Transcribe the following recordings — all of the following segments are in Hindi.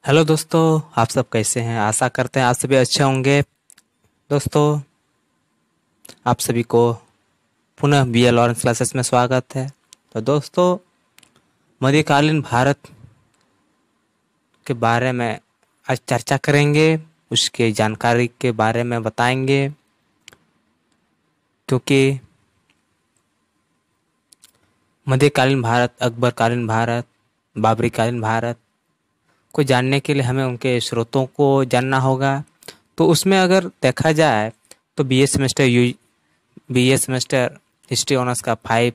हेलो दोस्तों। आप सब कैसे हैं? आशा करते हैं आप सभी अच्छे होंगे। दोस्तों, आप सभी को पुनः बीए लॉरेंस क्लासेस में स्वागत है। तो दोस्तों, मध्यकालीन भारत के बारे में आज चर्चा करेंगे, उसके जानकारी के बारे में बताएंगे, क्योंकि मध्यकालीन भारत, अकबरकालीन भारत, बाबरीकालीन भारत को जानने के लिए हमें उनके स्रोतों को जानना होगा। तो उसमें अगर देखा जाए तो बी ए सेमेस्टर हिस्ट्री ऑनर्स का 5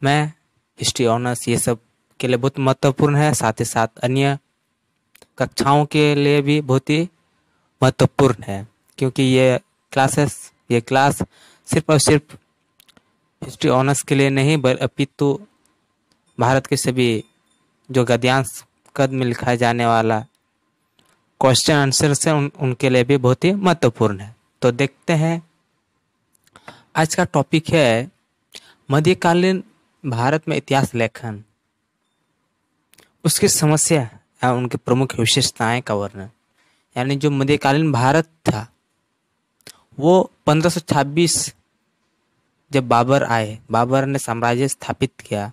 में हिस्ट्री ऑनर्स ये सब के लिए बहुत महत्वपूर्ण है। साथ ही साथ अन्य कक्षाओं के लिए भी बहुत ही महत्वपूर्ण है, क्योंकि ये क्लास सिर्फ और सिर्फ हिस्ट्री ऑनर्स के लिए नहीं अपितु भारत के सभी जो गद्यांश कद में लिखा जाने वाला क्वेश्चन आंसर है उनके लिए भी बहुत ही महत्वपूर्ण है। तो देखते हैं, आज का टॉपिक है मध्यकालीन भारत में इतिहास लेखन, उसकी समस्या या उनकी प्रमुख विशेषताएं का वर्णन। यानी जो मध्यकालीन भारत था वो 1526 जब बाबर ने साम्राज्य स्थापित किया,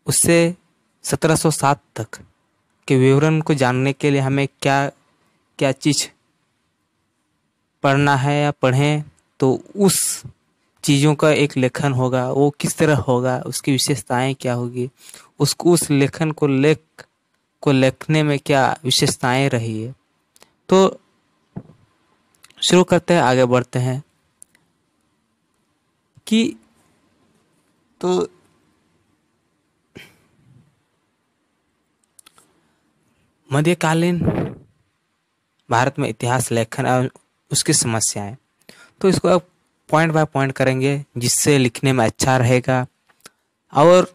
उससे 1707 तक के विवरण को जानने के लिए हमें क्या क्या चीज पढ़ना है या पढ़ें, तो उस चीज़ों का एक लेखन होगा। वो किस तरह होगा, उसकी विशेषताएं क्या होगी, उसको उस लेखन को लिखने में क्या विशेषताएं रही है। तो शुरू करते हैं, आगे बढ़ते हैं कि तो मध्यकालीन भारत में इतिहास लेखन और उसकी समस्याएं, तो इसको अब पॉइंट बाय पॉइंट करेंगे, जिससे लिखने में अच्छा रहेगा और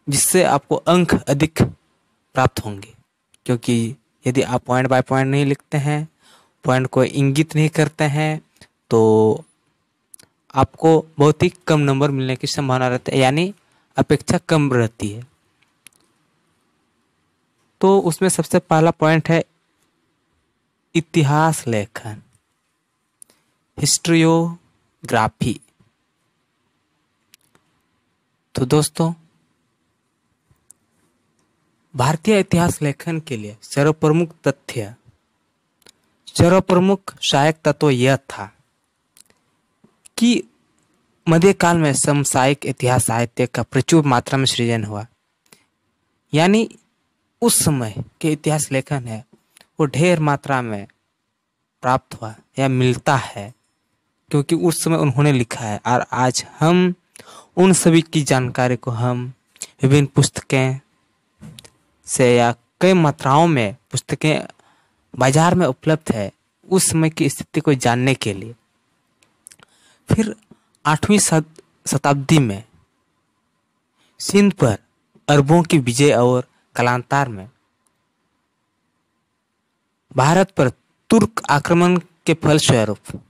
जिससे आपको अंक अधिक प्राप्त होंगे। क्योंकि यदि आप पॉइंट बाय पॉइंट नहीं लिखते हैं, पॉइंट को इंगित नहीं करते हैं, तो आपको बहुत ही कम नंबर मिलने की संभावना रहती है, यानी अपेक्षा कम रहती है। तो उसमें सबसे पहला पॉइंट है इतिहास लेखन, हिस्ट्रियोग्राफी। तो दोस्तों, भारतीय इतिहास लेखन के लिए सर्वप्रमुख सहायक तत्व यह था कि मध्यकाल में समसामयिक इतिहास साहित्य का प्रचुर मात्रा में सृजन हुआ। यानी उस समय के इतिहास लेखन है वो ढेर मात्रा में प्राप्त हुआ या मिलता है, क्योंकि उस समय उन्होंने लिखा है। और आज हम उन सभी की जानकारी को हम विभिन्न पुस्तकें से या कई मात्राओं में पुस्तकें बाजार में उपलब्ध है उस समय की स्थिति को जानने के लिए। फिर 8वीं शताब्दी में सिंध पर अरबों की विजय और कालांतर में भारत पर तुर्क आक्रमण के फलस्वरूप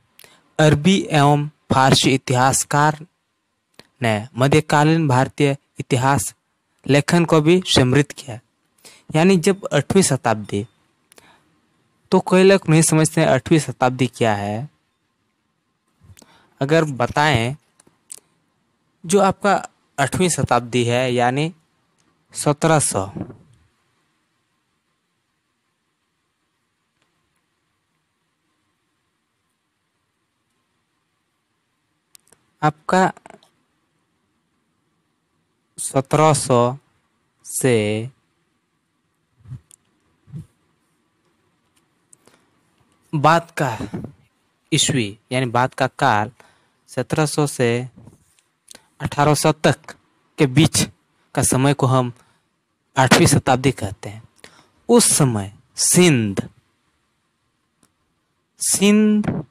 अरबी एवं फारसी इतिहासकार ने मध्यकालीन भारतीय इतिहास लेखन को भी समृद्ध किया। यानी जब 8वीं शताब्दी, तो कई लोग नहीं समझते 8वीं शताब्दी क्या है। अगर बताएं, जो आपका 8वीं शताब्दी है यानी 1700, आपका 1700 से बाद का ईस्वी यानी बाद का काल 1700 से 1800 तक के बीच का समय को हम 8वीं शताब्दी कहते हैं। उस समय सिंध सिंध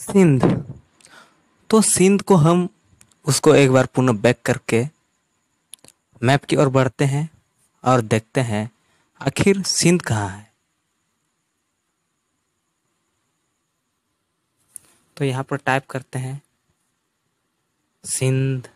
सिंध। तो सिंध को हम उसको एक बार पुनः बैक करके मैप की ओर बढ़ते हैं और देखते हैं आखिर सिंध कहाँ है। तो यहाँ पर टाइप करते हैं सिंध।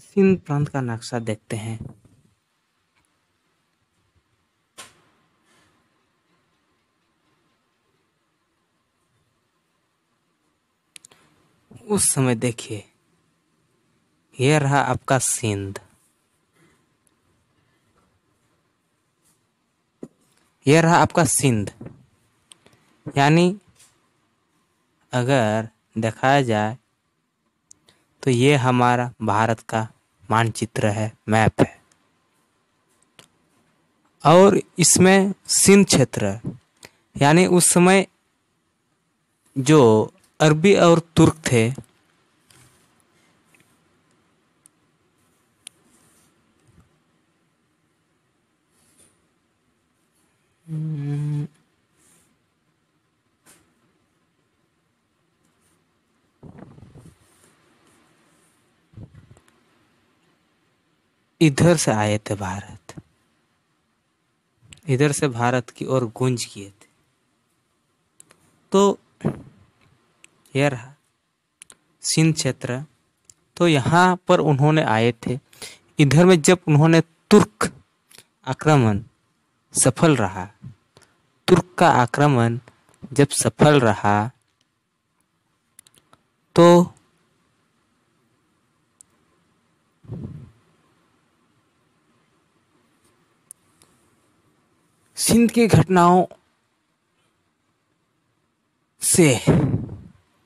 सिंध प्रांत का नक्शा देखते हैं। उस समय देखिए, यह रहा आपका सिंध, यह रहा आपका सिंध। यानी अगर दिखाया जाए तो ये हमारा भारत का मानचित्र है, मैप है, और इसमें सिंध क्षेत्र है। यानी उस समय जो अरबी और तुर्क थे, इधर से आए थे भारत, इधर से भारत की ओर गूंज किए थे। तो यह रहा सिंध क्षेत्र। तो यहाँ पर उन्होंने आए थे। इधर में जब उन्होंने तुर्क आक्रमण सफल रहा, तुर्क का आक्रमण जब सफल रहा तो सिंध की घटनाओं से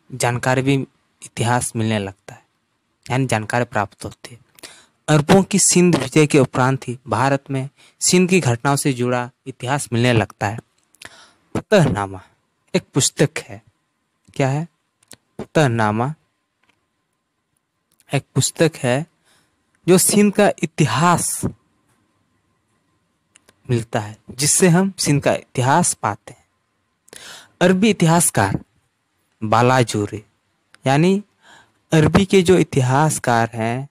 जानकारी भी इतिहास मिलने लगता है, यानी जानकारी प्राप्त होती है। अरबों की सिंध विजय के उपरांत ही भारत में सिंध की घटनाओं से जुड़ा इतिहास मिलने लगता है। फतहनामा एक पुस्तक है। क्या है? फतहनामा एक पुस्तक है जो सिंध का इतिहास मिलता है, जिससे हम सिंध का इतिहास पाते हैं। अरबी इतिहासकार बालाजुरी, यानी अरबी के जो इतिहासकार हैं,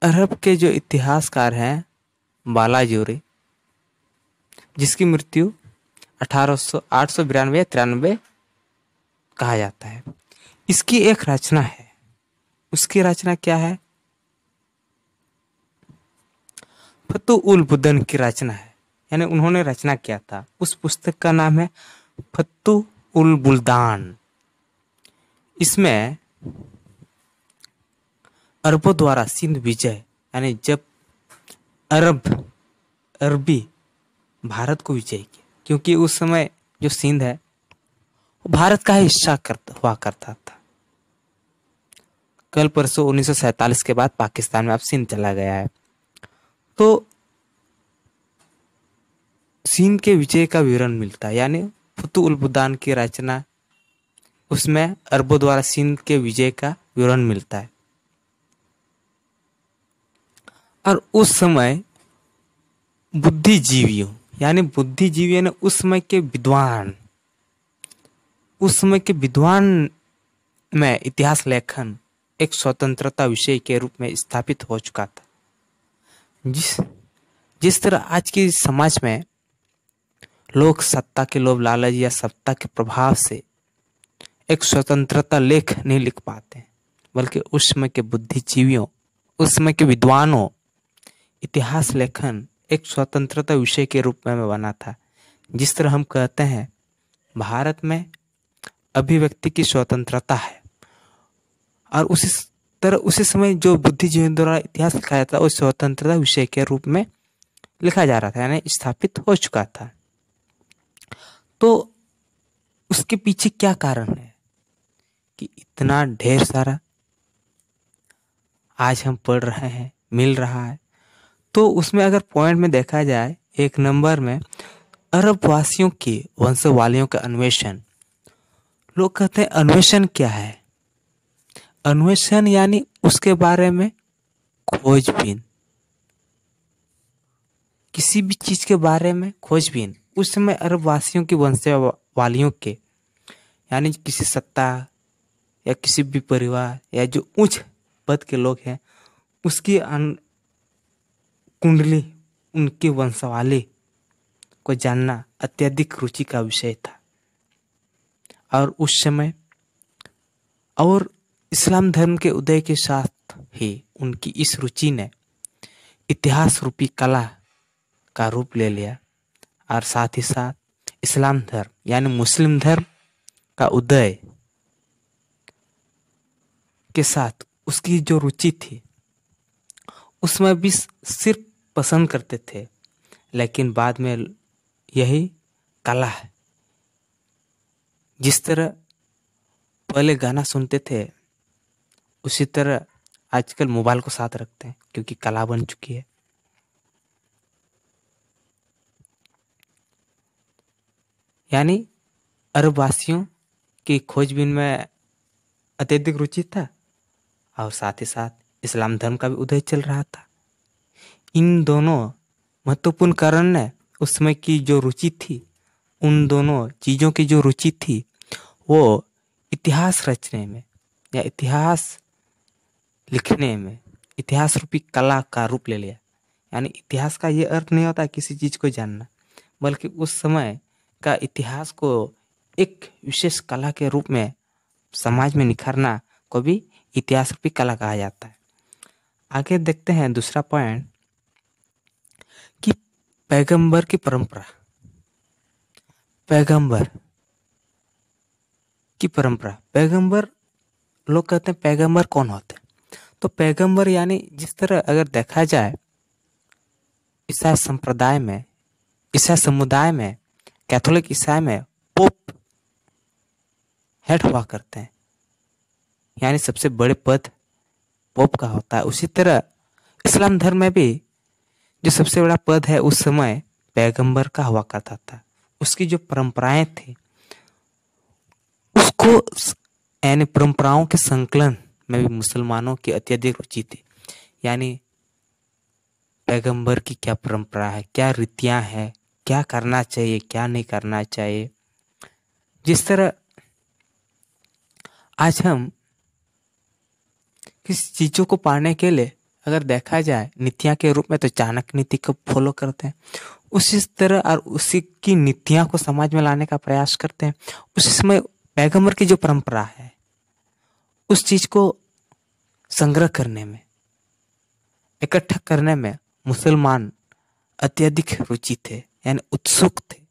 अरब के जो इतिहासकार हैं बालाजुरी, जिसकी मृत्यु 892 या 93 कहा जाता है, इसकी एक रचना है। उसकी रचना क्या है? फतुउल बुदन की रचना है। यानी उन्होंने रचना किया था। उस पुस्तक का नाम है फतुउल बुल्दान। इसमें अरबों द्वारा सिंध विजय, यानी जब अरबी भारत को विजय किया, क्योंकि उस समय जो सिंध है वो भारत का ही हिस्सा हुआ करता था। कल परसों 1947 के बाद पाकिस्तान में अब सिंध चला गया है। तो सिंध के विजय का विवरण मिलता है, यानी फतुउल बुल्दान की रचना, उसमें अरबों द्वारा सिंध के विजय का विवरण मिलता है। और उस समय बुद्धिजीवियों, यानी बुद्धिजीवी ने उस समय के विद्वान, उस समय के विद्वान में इतिहास लेखन एक स्वतंत्रता विषय के रूप में स्थापित हो चुका था। जिस तरह आज के समाज में लोग सत्ता के लोभ लालच या सत्ता के प्रभाव से एक स्वतंत्रता लेख नहीं लिख पाते, बल्कि उस समय के बुद्धिजीवियों, उस समय के विद्वानों, इतिहास लेखन एक स्वतंत्रता विषय के रूप में बना था। जिस तरह हम कहते हैं भारत में अभिव्यक्ति की स्वतंत्रता है, और उसी तरह उसी समय जो बुद्धिजीवियों द्वारा इतिहास लिखा जाता है, उस स्वतंत्रता विषय के रूप में लिखा जा रहा था, यानी स्थापित हो चुका था। तो उसके पीछे क्या कारण है? कि इतना ढेर सारा आज हम पढ़ रहे हैं, मिल रहा है। तो उसमें अगर पॉइंट में देखा जाए, एक नंबर में अरब वासियों के वंशावलियों का अन्वेषण। लोग कहते हैं अन्वेषण क्या है? अन्वेषण यानी उसके बारे में खोजबीन, किसी भी चीज के बारे में खोजबीन। उस समय अरब वासियों की वंशावलियों के, यानी किसी सत्ता या किसी भी परिवार या जो उच्च पद के लोग हैं, उसकी कुंडली, उनकी वंशावली को जानना अत्यधिक रुचि का विषय था। और उस समय और इस्लाम धर्म के उदय के साथ ही उनकी इस रुचि ने इतिहास रूपी कला का रूप ले लिया। और साथ ही साथ इस्लाम धर्म यानी मुस्लिम धर्म का उदय के साथ उसकी जो रुचि थी, उसमें भी सिर्फ पसंद करते थे, लेकिन बाद में यही कला है। जिस तरह पहले गाना सुनते थे, उसी तरह आजकल मोबाइल को साथ रखते हैं, क्योंकि कला बन चुकी है। यानी अरब वासियों की खोजबीन में अत्यधिक रुचि था, और साथ ही साथ इस्लाम धर्म का भी उदय चल रहा था। इन दोनों महत्वपूर्ण कारण ने उस समय की जो रुचि थी, उन दोनों चीज़ों की जो रुचि थी, वो इतिहास रचने में या इतिहास लिखने में, इतिहास रूपी कला का रूप ले लिया। यानी इतिहास का ये अर्थ नहीं होता किसी चीज़ को जानना, बल्कि उस समय का इतिहास को एक विशेष कला के रूप में समाज में निखारना को भी इतिहास रूपी कला कहा जाता है। आगे देखते हैं दूसरा पॉइंट कि पैगंबर की परंपरा। पैगंबर की परंपरा, पैगंबर, लोग कहते हैं पैगंबर कौन होते हैं? तो पैगंबर यानी जिस तरह अगर देखा जाए ईसाई संप्रदाय में, ईसाई समुदाय में, कैथोलिक ईसाई में पोप हेड हुआ करते हैं, यानी सबसे बड़े पद पोप का होता है। उसी तरह इस्लाम धर्म में भी जो सबसे बड़ा पद है उस समय पैगंबर का हुआ करता था। उसकी जो परंपराएं थी, उसको यानी परंपराओं के संकलन में भी मुसलमानों की अत्यधिक रुचि थी। यानी पैगंबर की क्या परंपरा है, क्या रीतियां हैं, क्या करना चाहिए, क्या नहीं करना चाहिए। जिस तरह आज हम किसी चीजों को पाने के लिए अगर देखा जाए नीतियां के रूप में, तो चाणक्य नीति को फॉलो करते हैं। उसी तरह और उसी की नीतियां को समाज में लाने का प्रयास करते हैं। उसी समय पैगंबर की जो परंपरा है, उस चीज को संग्रह करने में, इकट्ठा करने में मुसलमान अत्यधिक रुचि थे, यानी उत्सुक थे।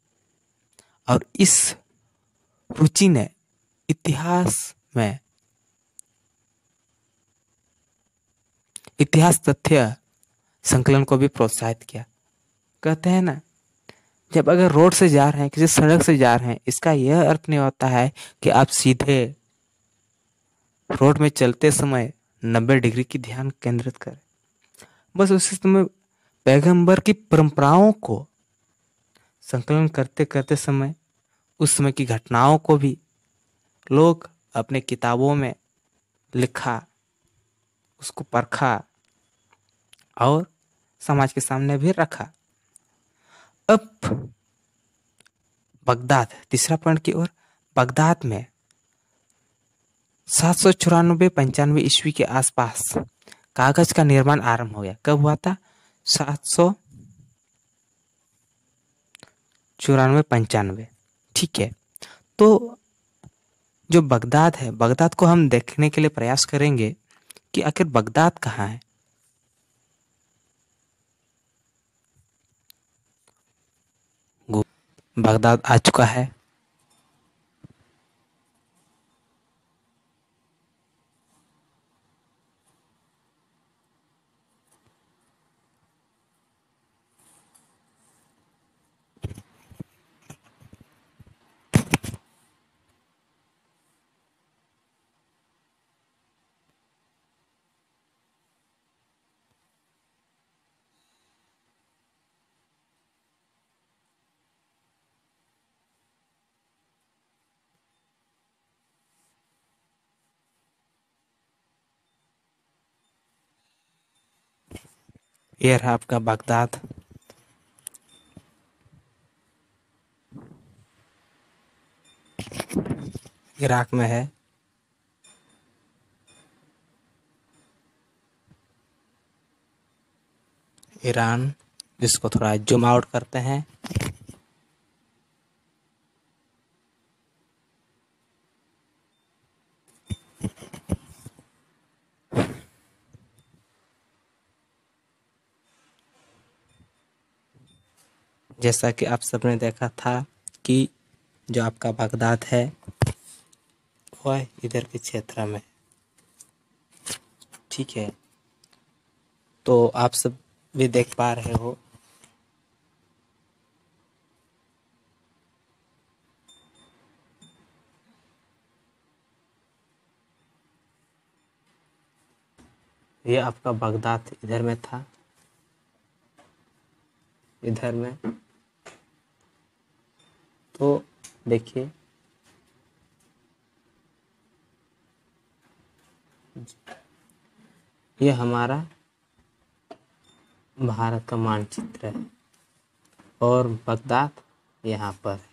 और इस रुचि ने इतिहास में, इतिहास तथ्य संकलन को भी प्रोत्साहित किया। कहते हैं ना, जब अगर रोड से जा रहे हैं, किसी सड़क से जा रहे हैं, इसका यह अर्थ नहीं होता है कि आप सीधे रोड में चलते समय 90 डिग्री की ध्यान केंद्रित करें। बस उसी समय पैगंबर की परंपराओं को संकलन करते करते समय उस समय की घटनाओं को भी लोग अपने किताबों में लिखा, उसको परखा और समाज के सामने भी रखा। अब बगदाद, तीसरा पॉइंट की ओर। बगदाद में 794-95 ईस्वी के आसपास कागज का निर्माण आरंभ हो गया। कब हुआ था? 794-95। ठीक है। तो जो बगदाद है, बगदाद को हम देखने के लिए प्रयास करेंगे कि आखिर बगदाद कहाँ है। बगदाद आ चुका है। ये रहा आपका बगदाद। इराक में है। ईरान, जिसको थोड़ा जूम आउट करते हैं। जैसा कि आप सबने देखा था कि जो आपका बगदाद है वह इधर के क्षेत्र में, ठीक है। तो आप सब भी देख पा रहे हो ये आपका बगदाद इधर में था, इधर में। तो देखिए ये हमारा भारत का मानचित्र है और बगदाद यहाँ पर है।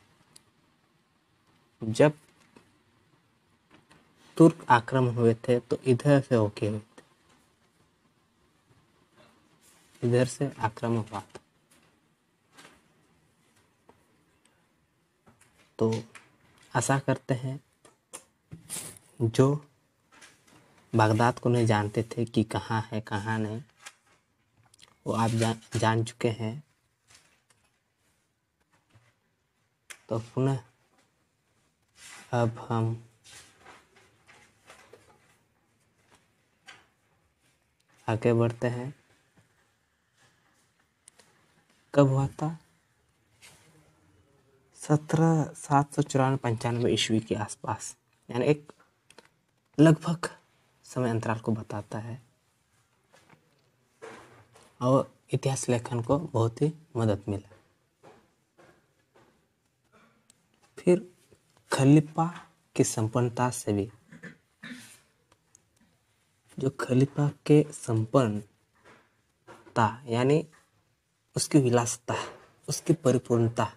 जब तुर्क आक्रमण हुए थे तो इधर से होके हुए थे, इधर से आक्रमण हुआ था। तो आशा करते हैं जो बगदाद को नहीं जानते थे कि कहाँ है कहाँ नहीं, वो आप जान चुके हैं। तो पुनः अब हम आगे बढ़ते हैं। कब हुआ था? 794 ईस्वी के आसपास, यानी एक लगभग समय अंतराल को बताता है और इतिहास लेखन को बहुत ही मदद मिला। फिर खलीफा की संपन्नता से भी, जो खलीफा के संपन्नता यानी उसकी विलासिता, उसकी परिपूर्णता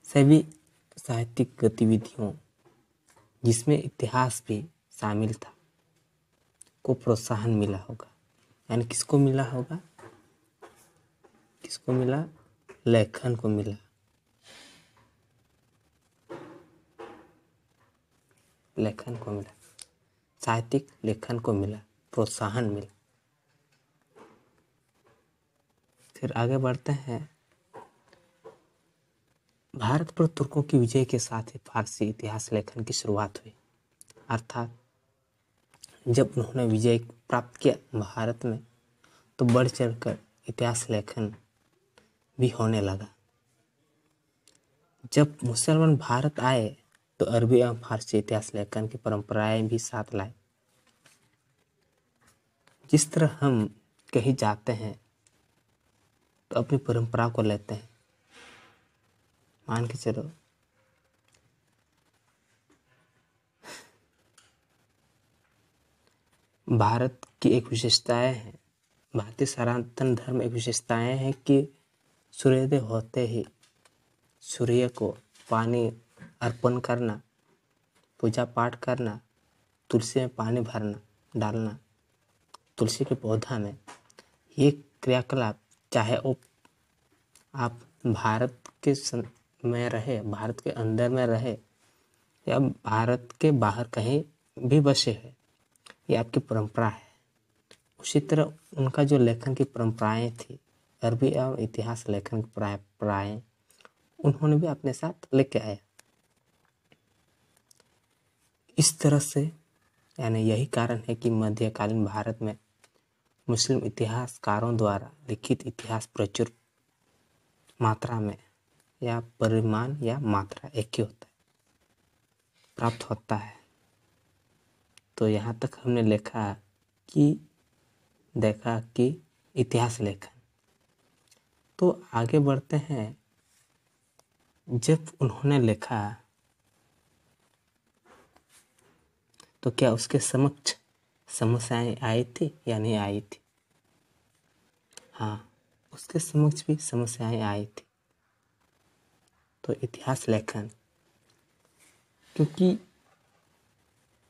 से भी साहित्यिक गतिविधियों, जिसमें इतिहास भी शामिल था, को प्रोत्साहन मिला होगा। यानी किसको मिला होगा? किसको मिला? लेखन को मिला। लेखन को मिला, साहित्यिक लेखन को मिला, प्रोत्साहन मिला। फिर आगे बढ़ते हैं। भारत पर तुर्कों की विजय के साथ ही फारसी इतिहास लेखन की शुरुआत हुई। अर्थात जब उन्होंने विजय प्राप्त किया भारत में, तो बढ़ चढ़कर इतिहास लेखन भी होने लगा। जब मुसलमान भारत आए तो अरबी एवं फारसी इतिहास लेखन की परंपराएं भी साथ लाए। जिस तरह हम कहीं जाते हैं तो अपनी परंपरा को लेते हैं। मान के चलो भारत की एक विशेषताएं है, भारतीय सनातन धर्म एक विशेषताएं है कि सूर्योदय होते ही सूर्य को पानी अर्पण करना, पूजा पाठ करना, तुलसी में पानी भरना, डालना, तुलसी के पौधा में, ये क्रियाकलाप चाहे वो आप भारत के में रहे, भारत के अंदर में रहे या भारत के बाहर कहीं भी बसे है, ये आपकी परंपरा है। उसी तरह उनका जो लेखन की परंपराएं थी, अरबी एवं इतिहास लेखन की परंपराएं, उन्होंने भी अपने साथ लेके आया। इस तरह से यानी यही कारण है कि मध्यकालीन भारत में मुस्लिम इतिहासकारों द्वारा लिखित इतिहास प्रचुर मात्रा में या परिमाण या मात्रा एक ही होता है, प्राप्त होता है। तो यहाँ तक हमने देखा कि इतिहास लेखन। तो आगे बढ़ते हैं। जब उन्होंने लिखा तो क्या उसके समक्ष समस्याएं आई थी या नहीं आई थी? हाँ, उसके समक्ष भी समस्याएं आई थी। तो इतिहास लेखन, क्योंकि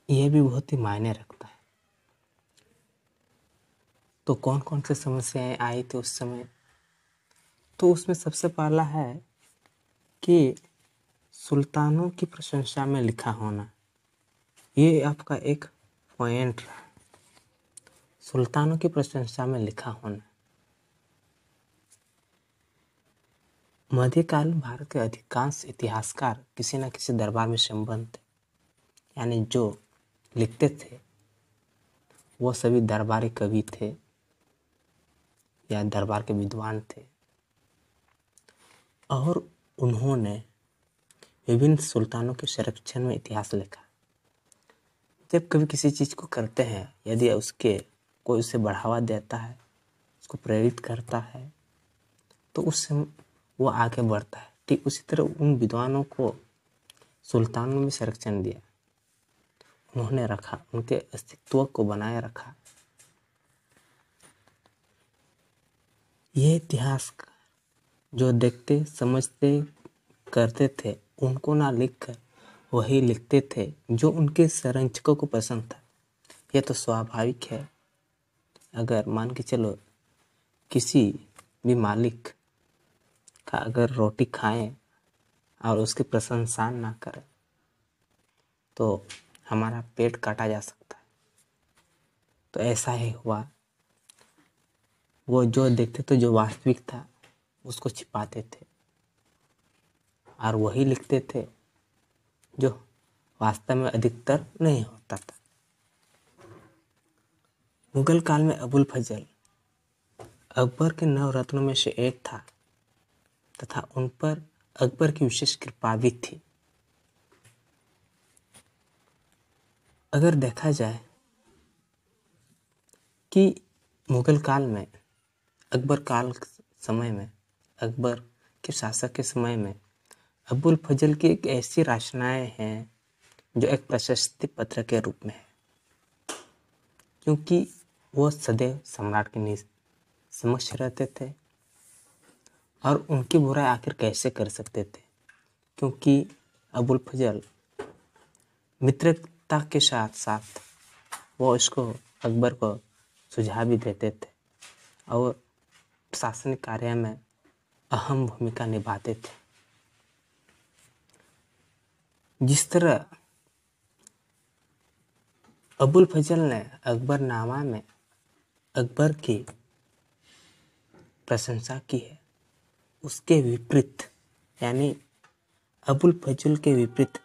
यह भी बहुत ही मायने रखता है। तो कौन कौन सी समस्याएं आई थी उस समय, तो उसमें सबसे पहला है कि सुल्तानों की प्रशंसा में लिखा होना। ये आपका एक पॉइंट रहा, सुल्तानों की प्रशंसा में लिखा होना। मध्यकाल भारत के अधिकांश इतिहासकार किसी न किसी दरबार में संबद्ध थे, यानी जो लिखते थे वो सभी दरबारी कवि थे या दरबार के विद्वान थे, और उन्होंने विभिन्न सुल्तानों के संरक्षण में इतिहास लिखा। जब कभी किसी चीज़ को करते हैं, यदि कोई उसे बढ़ावा देता है, उसको प्रेरित करता है, तो उससे वो आगे बढ़ता है। ठीक उसी तरह उन विद्वानों को सुल्तानों में संरक्षण दिया, उन्होंने रखा, उनके अस्तित्व को बनाए रखा। ये इतिहास जो देखते समझते करते थे, उनको ना लिखकर वही लिखते थे जो उनके संरक्षकों को पसंद था। यह तो स्वाभाविक है। अगर मान के चलो किसी भी मालिक का अगर रोटी खाएं और उसकी प्रशंसा ना करें तो हमारा पेट काटा जा सकता है। तो ऐसा ही हुआ, वो जो देखते थे जो वास्तविक था उसको छिपाते थे और वही लिखते थे जो वास्तव में अधिकतर नहीं होता था। मुगल काल में अबुल फजल अकबर के 9 रत्नों में से एक था तथा उन पर अकबर की विशेष कृपा भी थी। अगर देखा जाए कि मुगल काल में अकबर के शासक के समय में अबुल फजल की एक ऐसी रचनाएं हैं जो एक प्रशस्ति पत्र के रूप में है, क्योंकि वो सदैव सम्राट के समक्ष रहते थे और उनकी बुराई आखिर कैसे कर सकते थे, क्योंकि अबुल फजल मित्रता के साथ साथ वो इसको अकबर को सुझाव भी देते थे और प्रशासनिक कार्य में अहम भूमिका निभाते थे। जिस तरह अबुल फजल ने अकबरनामा में अकबर की प्रशंसा की है, उसके विपरीत यानी अबुल फजल के विपरीत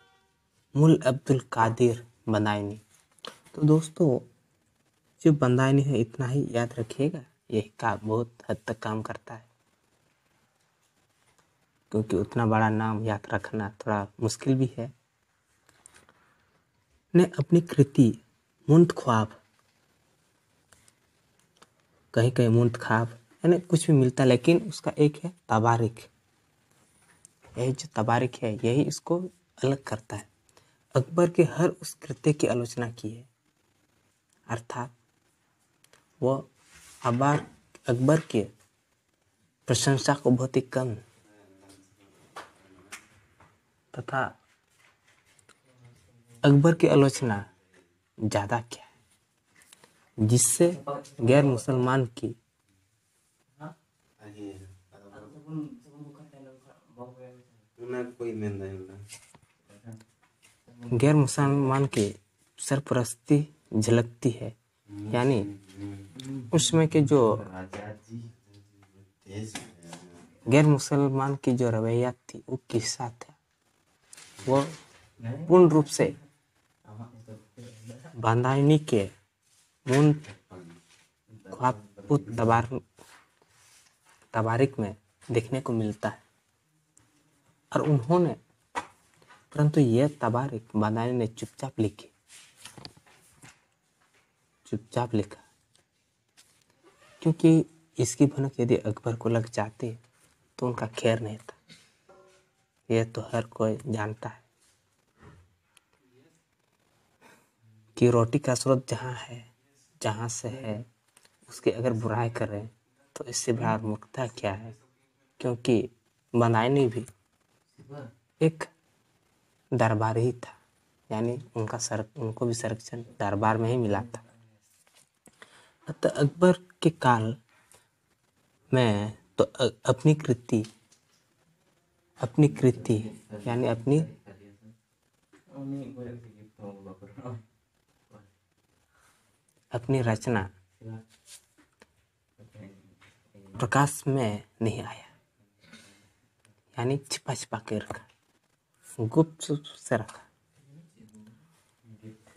मुल अब्दुल कादिर बंदायनी। तो दोस्तों जो बंदायनी है इतना ही याद रखिएगा, यही का बहुत हद तक काम करता है, क्योंकि उतना बड़ा नाम याद रखना थोड़ा मुश्किल भी है। ने अपनी कृति मुंत ख्वाब, कहीं कहीं मुंत ख्वाब यानी कुछ भी मिलता है, लेकिन उसका एक है तबारिक। यही जो तबारिक है यही इसको अलग करता है। अकबर के हर उस कृत्य की आलोचना की है, अर्थात वो अकबर के प्रशंसा को बहुत ही कम तथा अकबर की आलोचना ज़्यादा क्या है, जिससे गैर मुसलमान की गैर मुसलमान की सरपरस्ती झलकती है। यानी उसमें के जो गैर मुसलमान की जो रवैया थी वो किस्सा था, वो पूर्ण रूप से बंदायनी के तबारिक में देखने को मिलता है। और उन्होंने परंतु यह तबारिक बंदायनी ने चुपचाप लिखा, क्योंकि इसकी भनक यदि अकबर को लग जाती तो उनका खैर नहीं था। यह तो हर कोई जानता है कि रोटी का स्रोत जहाँ से है उसकी अगर बुराई करें तो इससे बड़ा मूर्खता क्या है, क्योंकि बंदायनी भी एक दरबार ही था, यानी उनको भी संरक्षण दरबार में ही मिला था। अतः अकबर के काल में तो अपनी कृति यानी अपनी रचना प्रकाश में नहीं आया, यानी छिपा छिपा के रखा, गुप्त से रखा,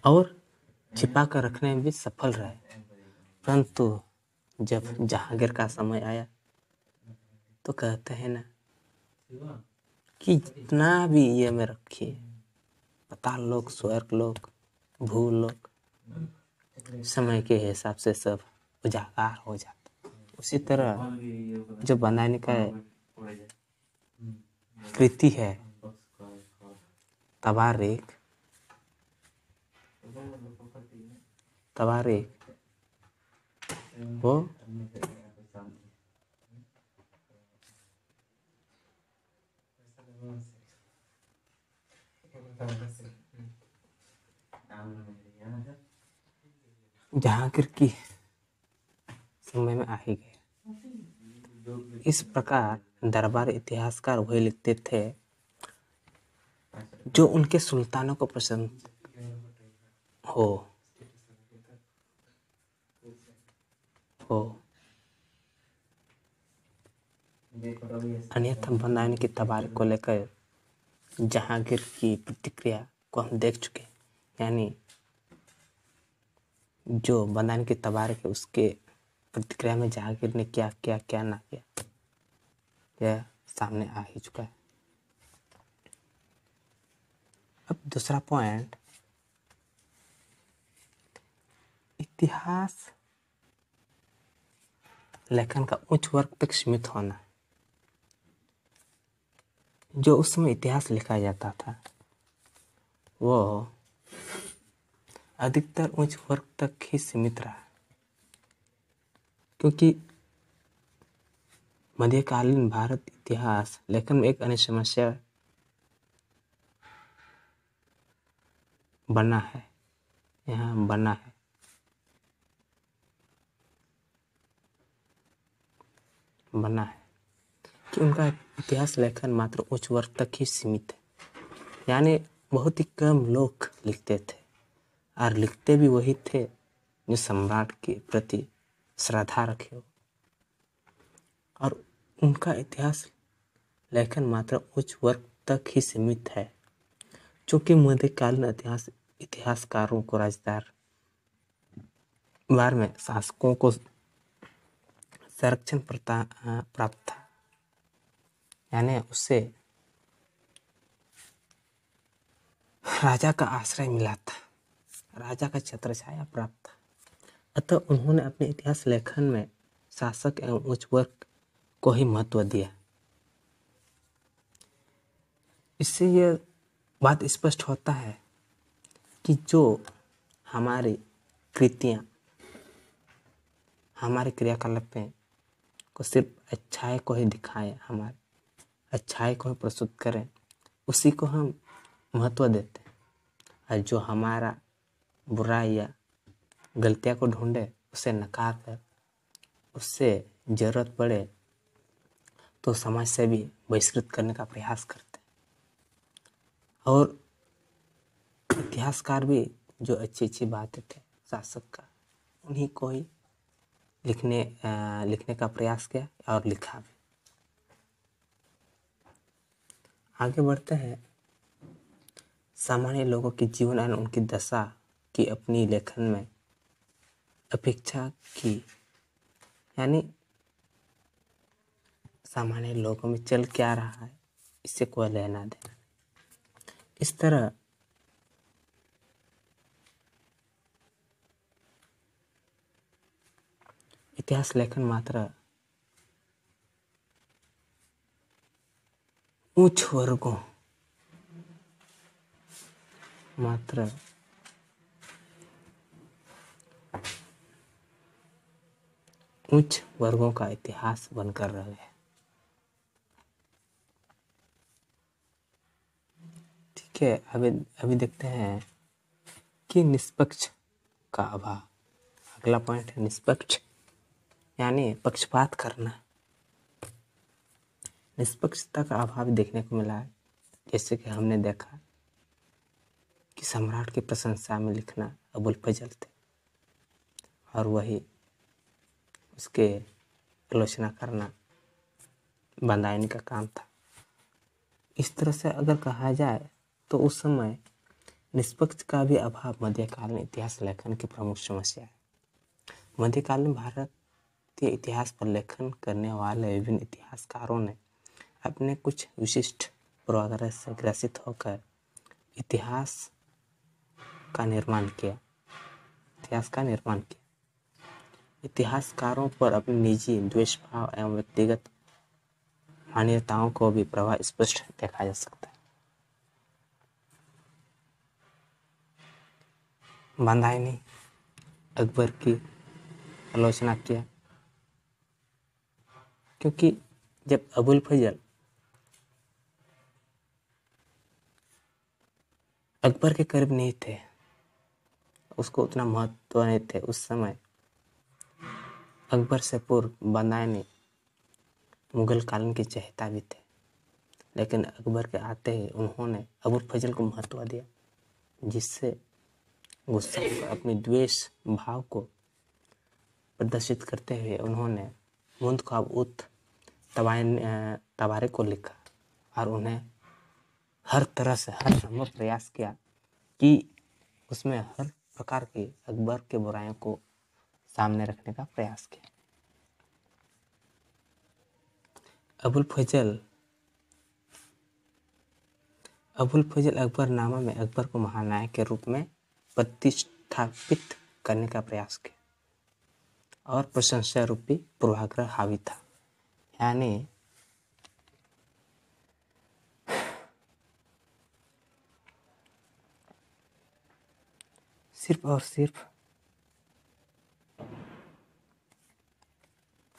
और छिपा कर रखने में भी सफल रहे। परंतु जब जहांगीर का समय आया तो कहते हैं ना कि जितना भी ये में रखिए, पाताल लोक, स्वर्ग लोक, भूलोक, समय के हिसाब से सब उजागर हो जाता। उसी तरह जो बंदायनी का कृति है तबारेक वो जहांगीर की समय में आ ही गया। इस प्रकार दरबार इतिहासकार वही लिखते थे जो उनके सुल्तानों को पसंद हो। अन्यथा बंदायनी की तबारक को लेकर जहांगीर की प्रतिक्रिया को हम देख चुके, यानी जो बंदायनी की तबारक है उसके प्रतिक्रिया में जहांगीर ने क्या किया क्या ना किया, यह सामने आ ही चुका है। अब दूसरा पॉइंट, इतिहास लेखन का उच्च वर्ग तक सीमित होना। जो उस समय इतिहास लिखा जाता था वो अधिकतर उच्च वर्ग तक ही सीमित रहा, क्योंकि मध्यकालीन भारत इतिहास लेखन में एक अन्य समस्या बना है कि उनका इतिहास लेखन मात्र उच्च वर्ग तक ही सीमित है, यानी बहुत ही कम लोग लिखते थे, और लिखते भी वही थे जो सम्राट के प्रति श्रद्धा रखे हो, और उनका इतिहास लेखन मात्र उच्च वर्ग तक ही सीमित है। चूंकि मध्यकालीन इतिहासकारों को राजदार में शासकों को संरक्षण प्राप्त था, यानी उससे राजा का आश्रय मिला था, राजा का छत्र छाया प्राप्त था। अतः उन्होंने अपने इतिहास लेखन में शासक एवं उच्च वर्ग को ही महत्व दिया। इससे यह बात स्पष्ट होता है कि जो हमारी कृतियाँ, हमारे क्रियाकलाप में को सिर्फ अच्छाई को ही दिखाएं, हमारे अच्छाई को ही प्रस्तुत करें, उसी को हम महत्व देते हैं, और जो हमारा बुराई या गलतियाँ को ढूंढे उसे नकार कर उससे जरूरत पड़े तो समाज से भी बहिष्कृत करने का प्रयास करते हैं। और इतिहासकार भी जो अच्छी अच्छी बातें थे शासक का, उन्हीं को ही लिखने का प्रयास किया और लिखा भी। आगे बढ़ते हैं। सामान्य लोगों के जीवन और उनकी दशा की अपनी लेखन में अपेक्षा की, यानी सामान्य लोगों में चल क्या रहा है इससे कोई लेना देना। इस तरह इतिहास लेखन मात्र उच्च वर्गों उच्च वर्गों का इतिहास बनकर रह गया। ठीक है, अभी देखते हैं कि निष्पक्ष का अभाव। अगला पॉइंट है निष्पक्ष, यानी पक्षपात करना। निष्पक्षता का अभाव देखने को मिला है। जैसे कि हमने देखा कि सम्राट की प्रशंसा में लिखना अबुल फजल थे और वही उसके आलोचना करना बंदायनी का काम था। इस तरह से अगर कहा जाए तो उस समय निष्पक्ष का भी अभाव मध्यकालीन इतिहास लेखन की प्रमुख समस्या है। मध्यकालीन भारतीय इतिहास पर लेखन करने वाले विभिन्न इतिहासकारों ने अपने कुछ विशिष्ट पूर्वाग्रह से ग्रसित होकर इतिहास का निर्माण किया। इतिहासकारों पर अपने निजी द्वेष भाव एवं व्यक्तिगत मान्यताओं को भी प्रभाव स्पष्ट देखा जा सकता है। बंदायनी अकबर की आलोचना किया, क्योंकि जब अबुल फजल अकबर के करीब नहीं थे, उसको उतना महत्व नहीं थे उस समय। अकबर से पूर्व बंदायनी मुगल कालीन के चहेता भी थे, लेकिन अकबर के आते ही उन्होंने अबुल फजल को महत्व दिया, जिससे गुस्सा अपने द्वेष भाव को प्रदर्शित करते हुए उन्होंने मुंतखब उत तबारे को लिखा और उन्हें हर तरह से हर संभव प्रयास किया कि उसमें हर प्रकार की अकबर के बुराइयों को सामने रखने का प्रयास किया। अबुल फजल अकबरनामा में अकबर को महानायक के रूप में प्रतिष्ठापित करने का प्रयास किया और प्रशंसा रूपी पूर्वाग्रह हावी था। यानी सिर्फ और सिर्फ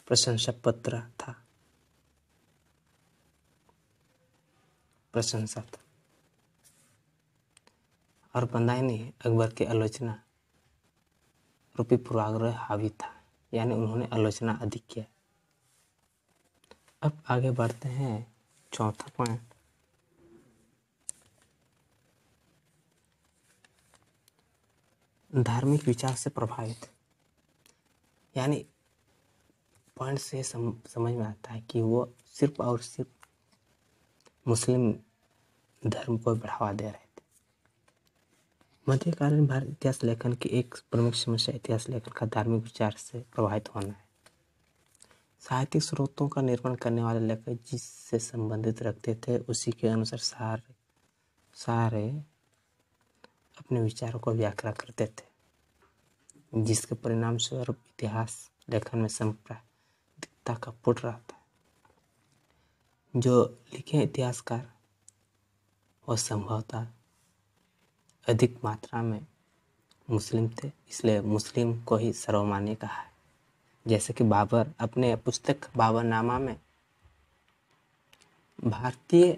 प्रशंसा पत्र था, प्रशंसा था। और बंदायनी अकबर की आलोचना रूपी पूर्वाग्रह हावी था, यानी उन्होंने आलोचना अधिक किया। अब आगे बढ़ते हैं, चौथा पॉइंट, धार्मिक विचार से प्रभावित। यानी पॉइंट से समझ में आता है कि वो सिर्फ और सिर्फ मुस्लिम धर्म को बढ़ावा दे रहे थे। मध्यकालीन भारत इतिहास लेखन की एक प्रमुख समस्या इतिहास लेखन का धार्मिक विचार से प्रभावित होना है। साहित्यिक स्रोतों का निर्माण करने वाले लेखक जिससे संबंधित रखते थे उसी के अनुसार सारे अपने विचारों को व्याख्या करते थे, जिसके परिणाम स्वरूप इतिहास लेखन में सांप्रदायिकता का पुट रहता है। जो लिखे इतिहासकार और संभवतः अधिक मात्रा में मुस्लिम थे, इसलिए मुस्लिम को ही सर्वमान्य कहा है। जैसे कि बाबर अपने पुस्तक बाबरनामा में भारतीय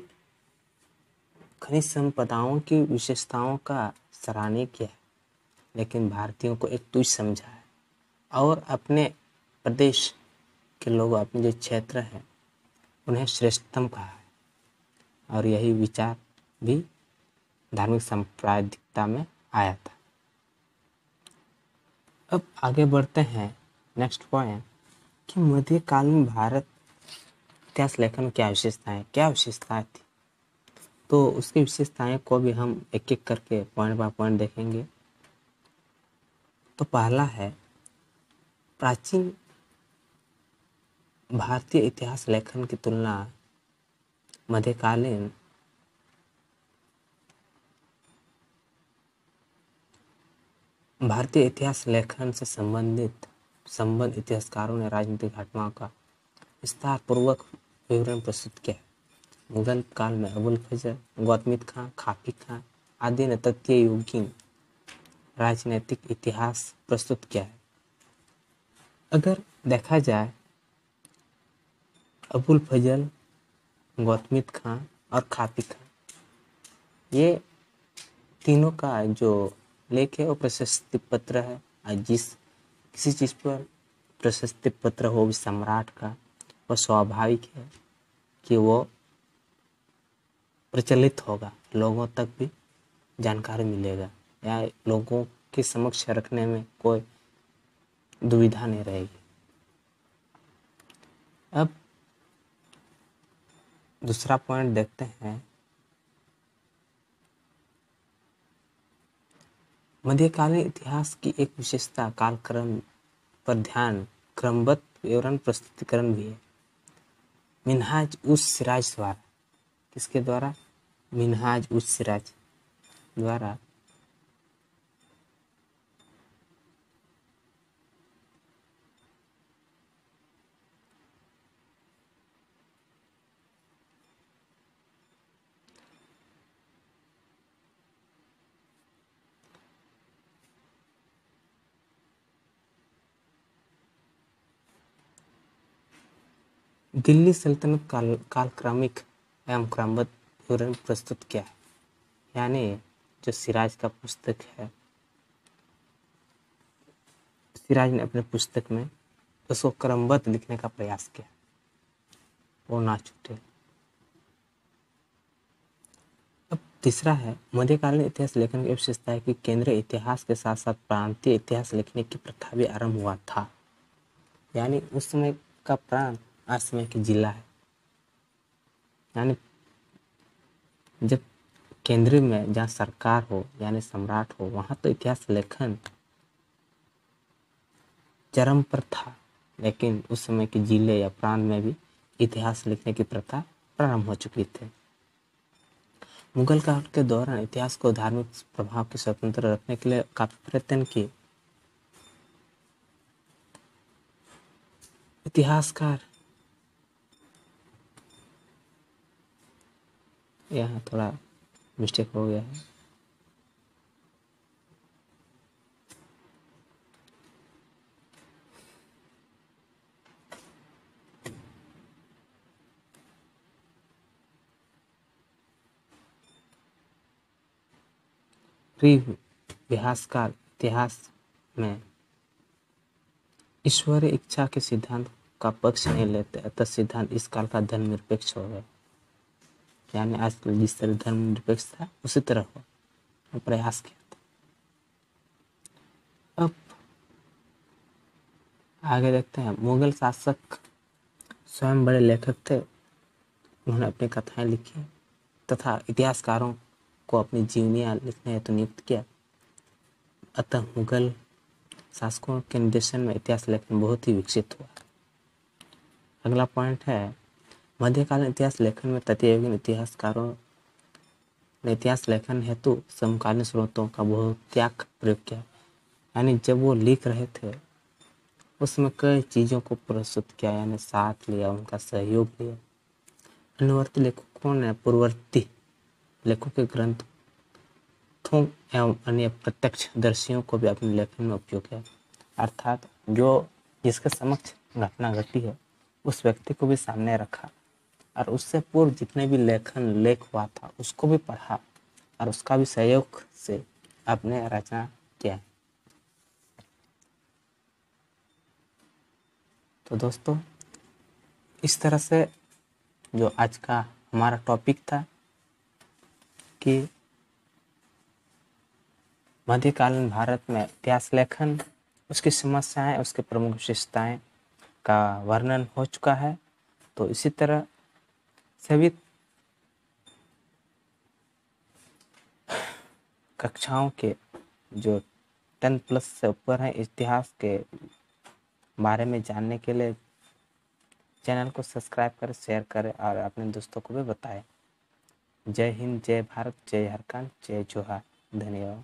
खनिज संपदाओं की विशेषताओं का सराहनीय किया है, लेकिन भारतीयों को एक तुच्छ समझा है और अपने प्रदेश के लोग, अपने जो क्षेत्र है, उन्हें श्रेष्ठतम कहा है। और यही विचार भी धार्मिक सांप्रदायिकता में आया था। अब आगे बढ़ते हैं, नेक्स्ट पॉइंट, कि मध्यकालीन भारत इतिहास लेखन में क्या विशेषताएं थी। तो उसकी विशेषताएं को भी हम एक एक करके पॉइंट बाय पॉइंट देखेंगे। तो पहला है, प्राचीन भारतीय इतिहास लेखन की तुलना मध्यकालीन भारतीय इतिहास लेखन से संबंध इतिहासकारों ने राजनीतिक घटनाओं का विस्तार पूर्वक विवरण प्रस्तुत किया। मुगल काल में अबुल फजल, गौतमित खां, खाकी खां आदि ने तथ्य युगीन राजनीतिक इतिहास प्रस्तुत किया है। अगर देखा जाए अबुल फजल, गौतमित खां और खातिक खां, ये तीनों का जो लेख है वो प्रशस्ति पत्र है। और जिस किसी चीज़ पर प्रशस्ति पत्र हो भी सम्राट का, वो स्वाभाविक है कि वो प्रचलित होगा, लोगों तक भी जानकारी मिलेगा या लोगों के समक्ष रखने में कोई दुविधा नहीं रहेगी। अब दूसरा पॉइंट देखते हैं। मध्यकालीन इतिहास की एक विशेषता कालक्रम पर ध्यान क्रमबद्ध विवरण प्रस्तुतिकरण भी है। मिनहाज उस सिराज द्वारा, किसके द्वारा? मिनहाज उस सिराज द्वारा दिल्ली सल्तनत कालक्रमिक एवं क्रमबद्ध विवरण प्रस्तुत किया है। यानी जो सिराज का पुस्तक है, सिराज ने अपने पुस्तक में उसको क्रमबद्ध लिखने का प्रयास किया, वो ना छूटे। अब तीसरा है मध्यकालीन इतिहास लेखन की विशेषता है कि केंद्रीय इतिहास के साथ साथ प्रांतीय इतिहास लिखने की प्रथा भी आरंभ हुआ था। यानी उस समय का प्रांत आज समय की जिला है। यानी जब केंद्र में जहाँ सरकार हो यानी सम्राट हो, वहाँ तो इतिहास लेखन चरम पर था, लेकिन उस समय के जिले या प्रांत में भी इतिहास लिखने की प्रथा प्रारंभ हो चुकी थी। मुगल काल के दौरान इतिहास को धार्मिक प्रभाव के स्वतंत्र रखने के लिए काफी प्रयत्न किए। इतिहासकार, यहाँ थोड़ा मिस्टेक हो गया है, इतिहासकार इतिहास में ईश्वरीय इच्छा के सिद्धांत का पक्ष नहीं लेते, अतः सिद्धांत इस काल का धर्मनिरपेक्ष हो गया। यानी आज जिस तरह धर्मनिरपेक्ष था उसी तरह हो प्रयास किया था। अब आगे देखते हैं। मुगल शासक स्वयं बड़े लेखक थे, उन्होंने अपनी कथाएं लिखी तथा इतिहासकारों को अपनी जीवनियां लिखने हेतु नियुक्त किया। अतः मुगल शासकों के निर्देशन में इतिहास लेखन बहुत ही विकसित हुआ। अगला पॉइंट है मध्यकालीन इतिहास लेखन में तटीय इतिहासकारों ने इतिहास लेखन हेतु समकालीन स्रोतों का बहुतायत प्रयोग किया। यानी जब वो लिख रहे थे उसमें कई चीज़ों को प्रस्तुत किया, यानी साथ लिया, उनका सहयोग लिया। अनुवर्ती लेखकों ने पूर्ववर्ती लेखकों के ग्रंथों एवं अन्य प्रत्यक्षदर्शियों को भी अपने लेखन में उपयोग किया। अर्थात जो जिसके समक्ष घटना घटी है उस व्यक्ति को भी सामने रखा और उससे पूर्व जितने भी लेख हुआ था उसको भी पढ़ा और उसका भी सहयोग से अपने रचना किया। तो दोस्तों, इस तरह से जो आज का हमारा टॉपिक था कि मध्यकालीन भारत में इतिहास लेखन, उसकी समस्याएं, उसके प्रमुख विशेषताएं का वर्णन हो चुका है। तो इसी तरह सभी कक्षाओं के जो 10+ से ऊपर हैं इतिहास के बारे में जानने के लिए चैनल को सब्सक्राइब करें, शेयर करें और अपने दोस्तों को भी बताएं। जय हिंद, जय भारत, जय झारखंड, जय जोहार। धन्यवाद।